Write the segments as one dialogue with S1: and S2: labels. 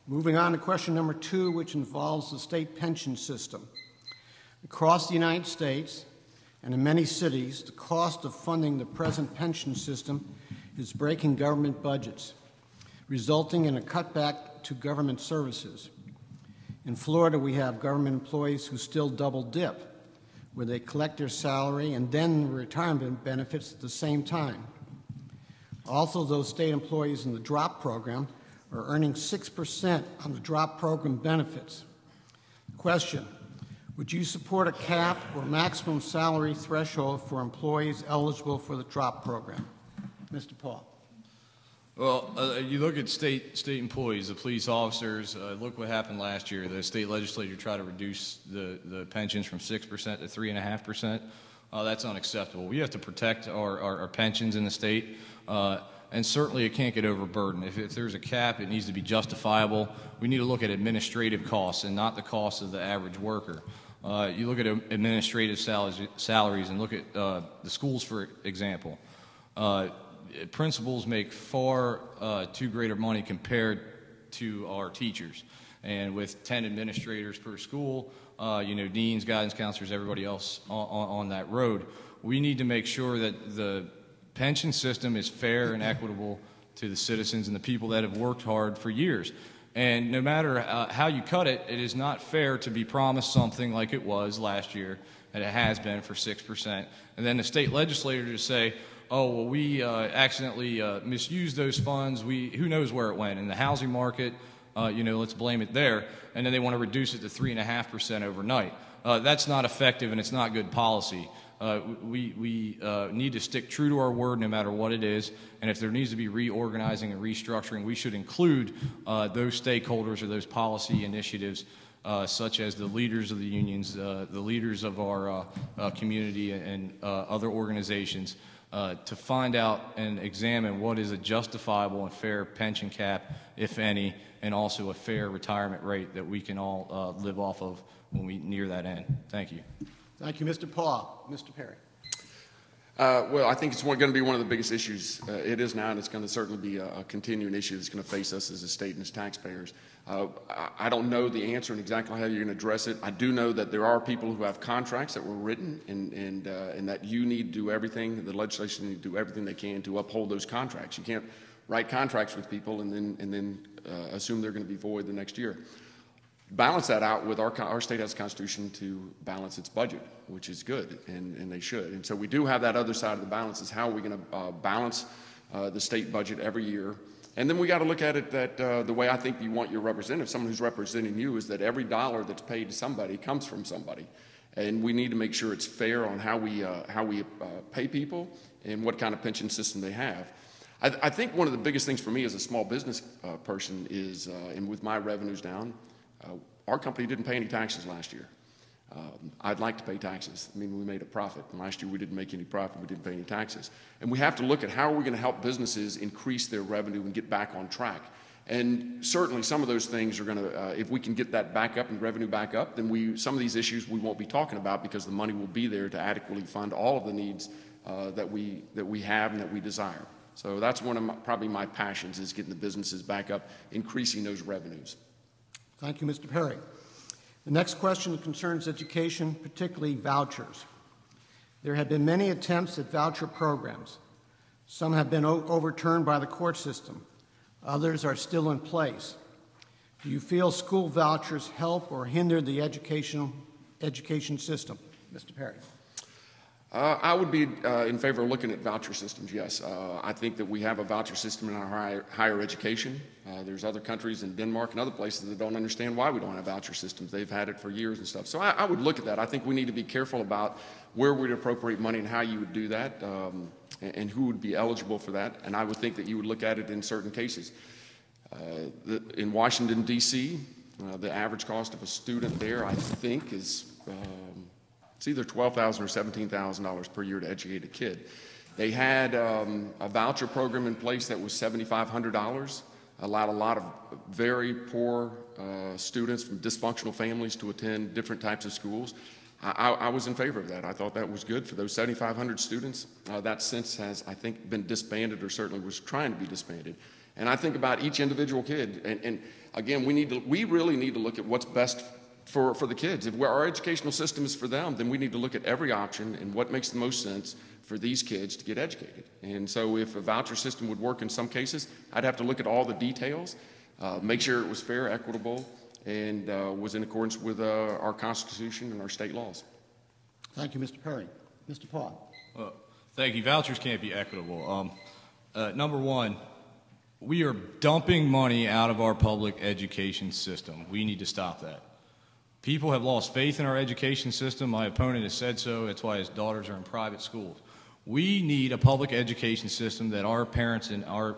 S1: Moving on to question number 2, which involves the state pension system. Across the United States and in many cities, the cost of funding the present pension system is breaking government budgets, resulting in a cutback to government services. In Florida, we have government employees who still double dip, where they collect their salary and then retirement benefits at the same time. Also, those state employees in the DROP program are earning 6% on the DROP program benefits. Question: would you support a cap or maximum salary threshold for employees eligible for the DROP program? Mr. Paul.
S2: Well, you look at state employees, the police officers, look what happened last year. The state legislature tried to reduce the pensions from 6% to 3.5%. That's unacceptable. We have to protect our pensions in the state, and certainly it can't get overburdened. If there's a cap, it needs to be justifiable. We need to look at administrative costs and not the costs of the average worker. You look at administrative salaries and look at the schools, for example. Principals make far too greater money compared to our teachers. And with 10 administrators per school, deans, guidance counselors, everybody else on that road, we need to make sure that the pension system is fair and equitable to the citizens and the people that have worked hard for years. And no matter how you cut it, it is not fair to be promised something like it was last year, and it has been for 6%, and then the state legislature to say, oh, well, we accidentally misused those funds. Who knows where it went? In the housing market, let's blame it there. And then they want to reduce it to 3.5% overnight. That's not effective, and it's not good policy. We need to stick true to our word no matter what it is. And if there needs to be reorganizing and restructuring, we should include those stakeholders or those policy initiatives, such as the leaders of the unions, the leaders of our community and other organizations, to find out and examine what is a justifiable and fair pension cap, if any, and also a fair retirement rate that we can all live off of when we near that end. Thank you.
S1: Thank you, Mr. Paul. Mr. Perry.
S3: Well, I think it's going to be one of the biggest issues. It is now, and it's going to certainly be a continuing issue that's going to face us as a state and as taxpayers. I don't know the answer and exactly how you're going to address it. I do know that there are people who have contracts that were written, and that you need to do everything, the legislation need to do everything they can to uphold those contracts. You can't write contracts with people and then assume they're going to be void the next year. Balance that out with our state has a constitution to balance its budget, which is good, and they should. And so we do have that other side of the balance, is how are we going to balance the state budget every year. And then we got to look at it that the way I think you want your representative, someone who's representing you, is that every dollar that's paid to somebody comes from somebody. And we need to make sure it's fair on how we pay people and what kind of pension system they have. I think one of the biggest things for me as a small business person is, and with my revenues down, our company didn't pay any taxes last year. I'd like to pay taxes. I mean, we made a profit. And last year we didn't make any profit. We didn't pay any taxes. And we have to look at how are we going to help businesses increase their revenue and get back on track. And certainly some of those things are going to, if we can get that back up and revenue back up, then some of these issues we won't be talking about, because the money will be there to adequately fund all of the needs that we have and that we desire. So that's one of probably my passions, is getting the businesses back up, increasing those revenues.
S1: Thank you, Mr. Perry. The next question concerns education, particularly vouchers. There have been many attempts at voucher programs. Some have been overturned by the court system. Others are still in place. Do you feel school vouchers help or hinder the education system? Mr. Perry.
S3: I would be in favor of looking at voucher systems, yes. I think that we have a voucher system in our higher education. There's other countries in Denmark and other places that don't understand why we don't have voucher systems. They've had it for years and stuff. So I would look at that. I think we need to be careful about where we'd appropriate money and how you would do that, and who would be eligible for that. And I would think that you would look at it in certain cases. In Washington, D.C., the average cost of a student there, I think, is it's either $12,000 or $17,000 per year to educate a kid. They had a voucher program in place that was $7,500, allowed a lot of very poor students from dysfunctional families to attend different types of schools. I was in favor of that. I thought that was good for those 7,500 students. That since has, I think, been disbanded, or certainly was trying to be disbanded. And I think about each individual kid. And again, we really need to look at what's best for the kids. If our educational system is for them, then we need to look at every option and what makes the most sense for these kids to get educated. And so if a voucher system would work in some cases, I'd have to look at all the details, make sure it was fair, equitable, and was in accordance with our Constitution and our state laws.
S1: Thank you, Mr. Perry. Mr. Paul.
S2: Thank you. Vouchers can't be equitable. Number one, we are dumping money out of our public education system. We need to stop that. People have lost faith in our education system. My opponent has said so. That's why his daughters are in private schools. We need a public education system that our parents and our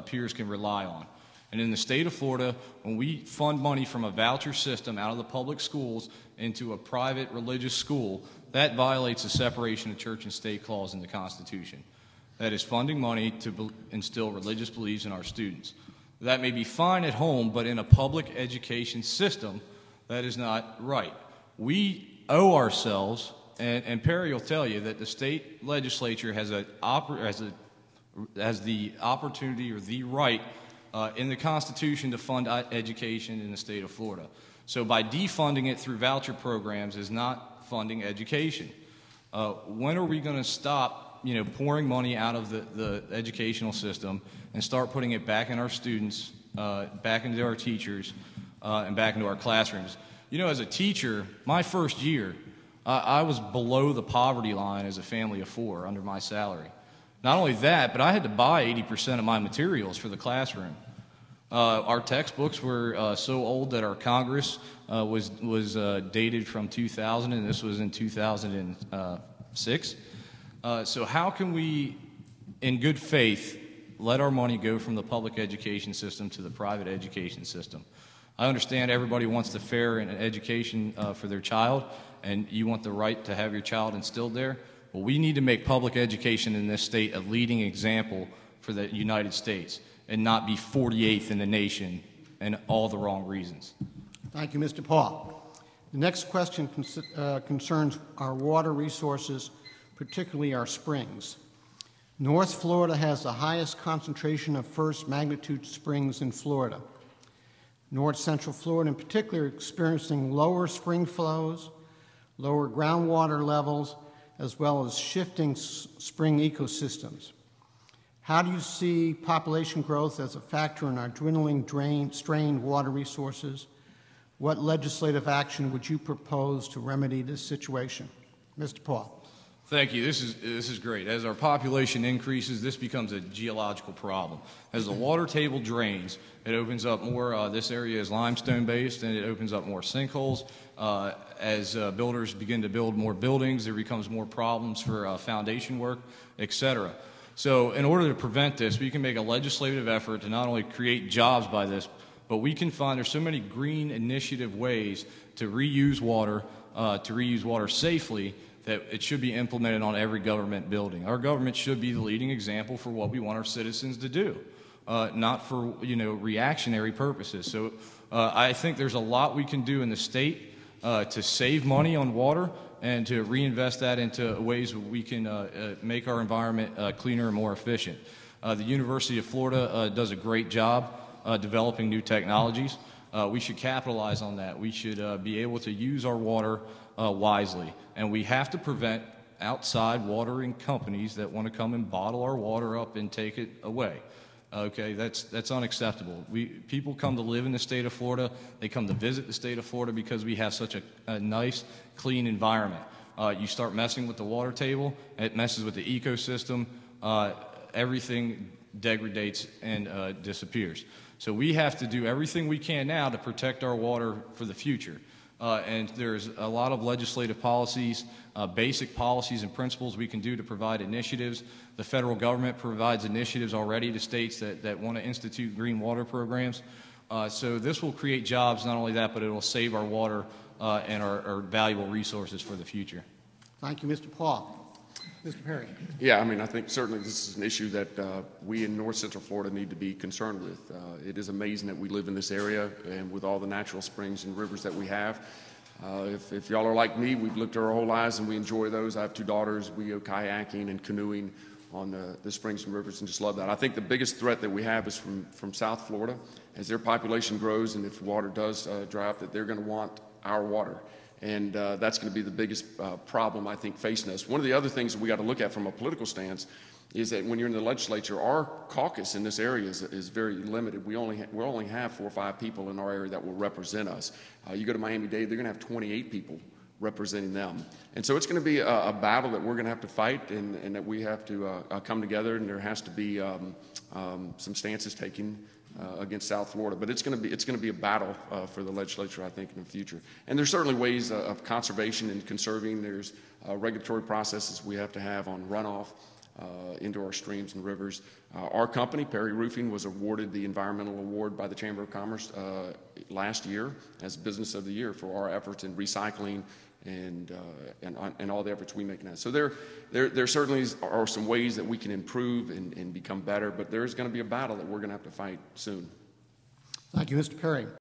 S2: peers can rely on. And in the state of Florida, when we fund money from a voucher system out of the public schools into a private religious school, that violates the separation of church and state clause in the Constitution. That is funding money to instill religious beliefs in our students. That may be fine at home, but in a public education system, that is not right. We owe ourselves, and Perry will tell you that the state legislature has the opportunity or the right in the Constitution to fund education in the state of Florida. So by defunding it through voucher programs is not funding education. When are we going to stop, pouring money out of the educational system and start putting it back in our students, back into our teachers, and back into our classrooms? As a teacher, my first year, I was below the poverty line as a family of four under my salary. Not only that, but I had to buy 80% of my materials for the classroom. Our textbooks were so old that our Congress was dated from 2000, and this was in 2006. So how can we, in good faith, let our money go from the public education system to the private education system? I understand everybody wants the fair education for their child, and you want the right to have your child instilled there. Well, we need to make public education in this state a leading example for the United States and not be 48th in the nation and all the wrong reasons.
S1: Thank you, Mr. Paul. The next question concerns our water resources, particularly our springs. North Florida has the highest concentration of first magnitude springs in Florida. North Central Florida in particular experiencing lower spring flows, lower groundwater levels, as well as shifting spring ecosystems. How do you see population growth as a factor in our dwindling, strained water resources? What legislative action would you propose to remedy this situation? Mr. Paul.
S2: Thank you. This is great. As our population increases, this becomes a geological problem. As the water table drains, it opens up more, this area is limestone based, and it opens up more sinkholes. As builders begin to build more buildings, there becomes more problems for foundation work, etc. So in order to prevent this, we can make a legislative effort to not only create jobs by this, but we can find there's so many green initiative ways to reuse water safely, that it should be implemented on every government building. Our government should be the leading example for what we want our citizens to do, not for reactionary purposes. So I think there's a lot we can do in the state to save money on water and to reinvest that into ways we can make our environment cleaner and more efficient. The University of Florida does a great job developing new technologies. We should capitalize on that. We should be able to use our water wisely. And we have to prevent outside watering companies that want to come and bottle our water up and take it away. Okay, that's unacceptable. People come to live in the state of Florida. They come to visit the state of Florida because we have such a nice, clean environment. You start messing with the water table, it messes with the ecosystem. Everything degrades and disappears. So we have to do everything we can now to protect our water for the future. And there's a lot of legislative policies, basic policies and principles we can do to provide initiatives. The federal government provides initiatives already to states that want to institute green water programs. So this will create jobs, not only that, but it will save our water and our valuable resources for the future.
S1: Thank you, Mr. Paul. Mr. Perry.
S3: Yeah, I think certainly this is an issue that we in North Central Florida need to be concerned with. It is amazing that we live in this area and with all the natural springs and rivers that we have. If y'all are like me, we've lived our whole lives and we enjoy those. I have two daughters. We go kayaking and canoeing on the springs and rivers, and just love that. I think the biggest threat that we have is from South Florida. As their population grows and if water does dry up, that they're going to want our water. And that's going to be the biggest problem, I think, facing us. One of the other things that we got to look at from a political stance is that when you're in the legislature, our caucus in this area is very limited. We only have 4 or 5 people in our area that will represent us. You go to Miami-Dade, they're going to have 28 people representing them. And so it's going to be a battle that we're going to have to fight, and that we have to come together, and there has to be some stances taken against South Florida. But it's going to be a battle for the legislature, I think, in the future. And there's certainly ways of conservation and conserving. There's regulatory processes we have to have on runoff into our streams and rivers. Our company, Perry Roofing, was awarded the environmental award by the Chamber of Commerce last year as Business of the Year for our efforts in recycling and all the efforts we make now. So there certainly are some ways that we can improve and become better, but there is going to be a battle that we're going to have to fight soon.
S1: Thank you, Mr. Perry.